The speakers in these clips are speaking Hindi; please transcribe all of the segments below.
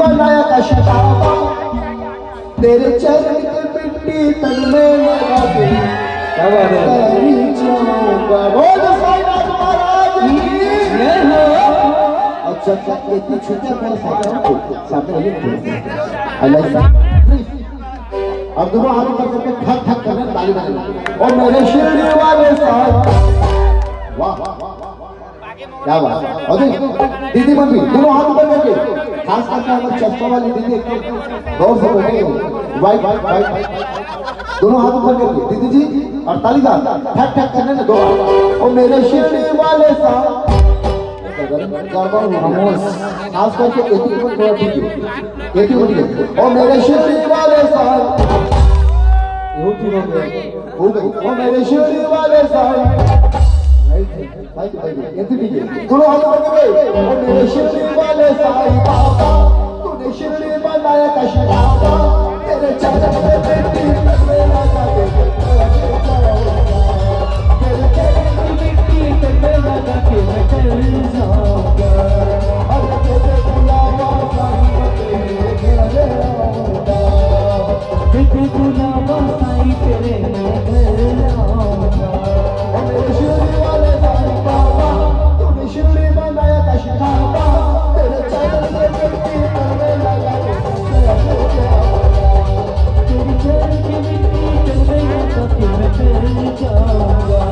बनाया कशकाबा, तेरे चरण की मिट्टी तन में लगा के तेरी जाऊंगा। बोल साईनाथ महाराज की जय हो। अच्छा ये पीछे क्या बोल सामने अब दोनों हाथ ऊपर करके ठक ठक करना, ताली बजाना। और मेरे शिरडी वाले साथ, वाह क्या बात। और दीदी मम्मी दोनों हाथ ऊपर करके, खास करके हमारे चश्मा वाली दीदी गौर से बैठे वाइट दोनों हाथ ऊपर करके दीदी जी, और ताली का ठक ठक करने ना दो हाथ। और मेरे शिरडी वाले साथ खास करके और मेरे शिरडी वाले साथ, और मेरे शिरडी वाले साथ दोनों हाथ पकड़ गए। और मेरे शिरडी वाले साईं बाबा, तूने शिरडी बनाया कशकाबा, तेरे चरण में मिट्टी तन में लगा के तेरे चरण में मिट्टी तन में लगा के मैं चल जाऊंगा। और तेरे बुलावा साईं तेरे घर आऊंगा, तेरे बुलावा साईं तेरे घर आऊंगा। और मेरे शिरडी वाले साईं बाबा, तूने शिरडी बनाया कशकाबा, तेरे चरण में मिट्टी तन में लगा के तेरी चरण की मिट्टी तन में लगा के मैं चल जाऊंगा।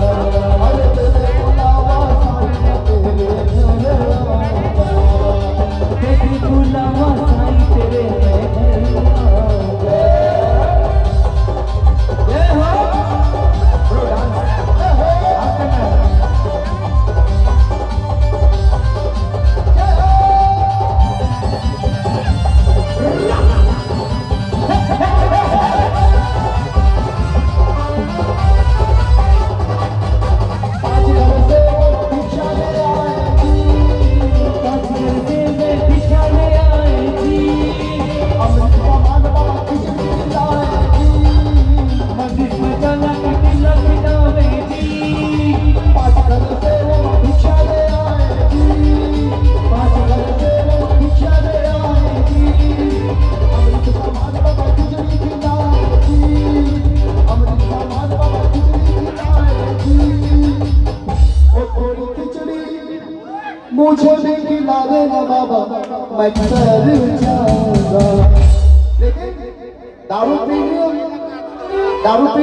और तेरे बुलावा साईं तेरे घर आऊंगा, तेरे बुलावा साईं तेरे घर आऊंगा। जय हो। मुझे भी खिला देना बाबा, मैं चल जाऊंगा। लेकिन दारू पी